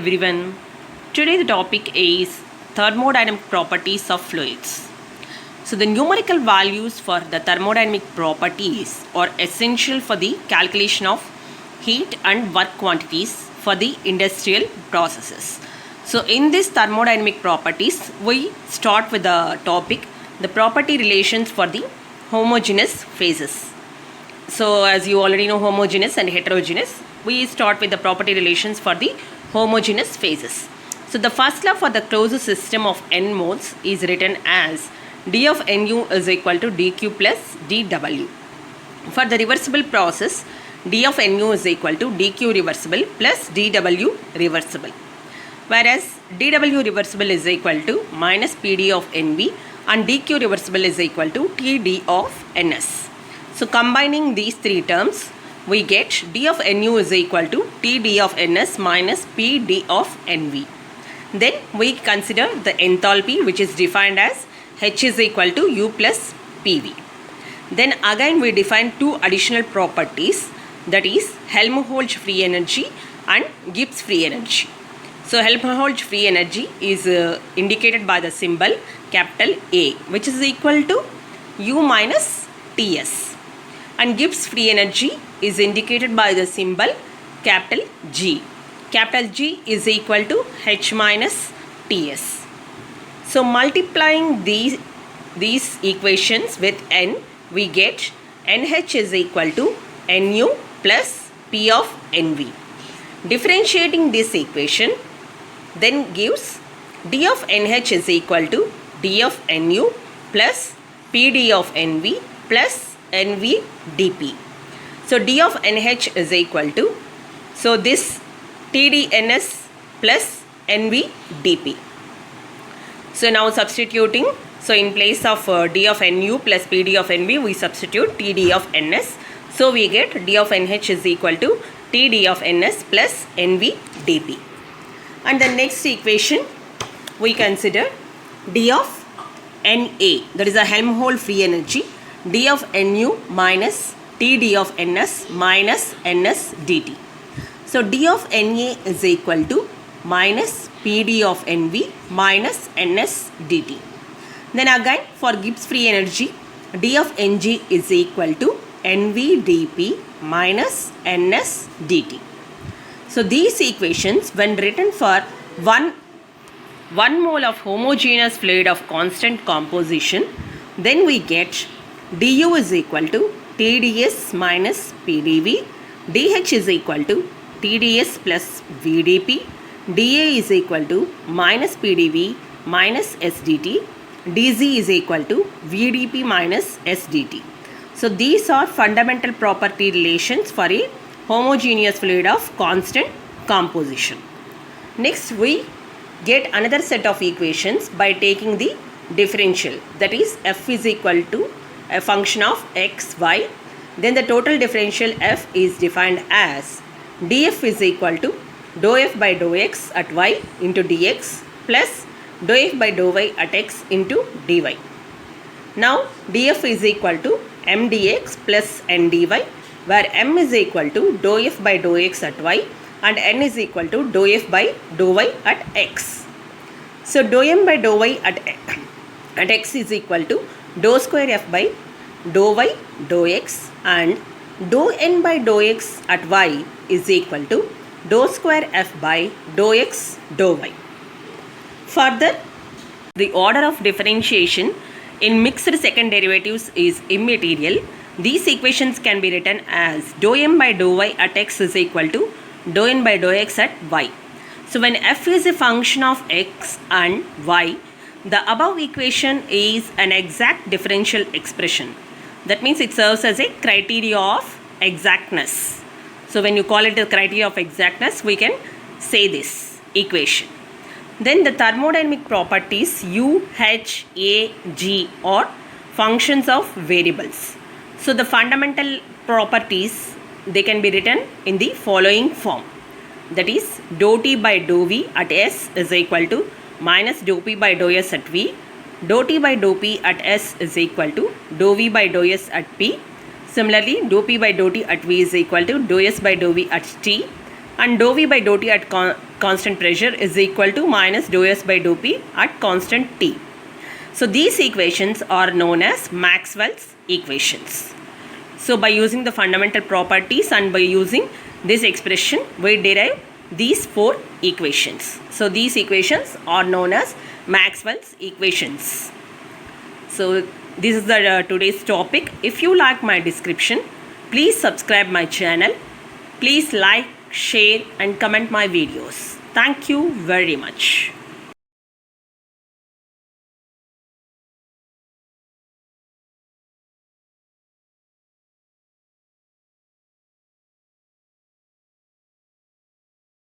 everyone. Today the topic is thermodynamic properties of fluids. So the numerical values for the thermodynamic properties are essential for the calculation of heat and work quantities for the industrial processes. So in this thermodynamic properties, we start with the topic, the property relations for the homogeneous phases. So as you already know, homogeneous and heterogeneous, we start with the property relations for the homogeneous phases. So the first law for the closed system of n moles is written as d of nu is equal to dq plus dw. For the reversible process, d of nu is equal to dq reversible plus dw reversible. Whereas dw reversible is equal to minus pd of nv and dq reversible is equal to td of ns. So combining these three terms, we get d of nu is equal to td of ns minus pd of nv. Then we consider the enthalpy, which is defined as h is equal to u plus pv. Then again we define two additional properties, that is Helmholtz free energy and Gibbs free energy. So Helmholtz free energy is indicated by the symbol capital A, which is equal to u minus ts. And Gibbs free energy is indicated by the symbol capital G. Capital G is equal to H minus Ts. So multiplying these equations with N, we get NH is equal to Nu plus P of Nv. Differentiating this equation then gives d of NH is equal to d of Nu plus Pd of Nv plus Nv dP. So d of NH is equal to, so this TdNs plus Nv dP. So now substituting, so in place of d of Nu plus Pd of Nv, we substitute Td of Ns. So we get d of NH is equal to Td of Ns plus Nv dP. And the next equation, we consider d of Na, that is a Helmholtz free energy, d of Nu minus Td of Ns minus Ns dt. So d of Na is equal to minus Pd of Nv minus Ns dt. Then again for Gibbs free energy, d of Ng is equal to Nv dP minus Ns dt. So these equations, when written for 1 mole of homogeneous fluid of constant composition, then we get du is equal to Tds minus Pdv, dH is equal to Tds plus Vdp, dA is equal to minus Pdv minus SDT, dZ is equal to Vdp minus SDT. So these are fundamental property relations for a homogeneous fluid of constant composition. Next we get another set of equations by taking the differential, that is f is equal to a function of x, y. Then the total differential f is defined as df is equal to dou f by dou x at y into dx plus dou f by dou y at x into dy. Now df is equal to m dx plus n dy, where m is equal to dou f by dou x at y and n is equal to dou f by dou y at x. So dou m by dou y at x is equal to dou square f by dou y dou x, and dou n by dou x at y is equal to dou square f by dou x dou y. Further, the order of differentiation in mixed second derivatives is immaterial. These equations can be written as dou m by dou y at x is equal to dou n by dou x at y. So when f is a function of x and y, the above equation is an exact differential expression. That means it serves as a criteria of exactness. So when you call it a criteria of exactness, we can say this equation. Then the thermodynamic properties U, H, A, G are functions of variables. So the fundamental properties, they can be written in the following form. That is dou T by dou V at S is equal to minus dou P by dou S at V. Dou T by dou P at S is equal to dou V by dou S at P. Similarly, dou P by dou T at V is equal to dou S by dou V at T. and dou V by dou T at constant pressure is equal to minus dou S by dou P at constant T. So these equations are known as Maxwell's equations. So by using the fundamental properties and by using this expression, we derive these four equations. So these equations are known as Maxwell's equations. So this is the today's topic. If you like my description, please subscribe my channel. Please like, share and comment my videos. Thank you very much.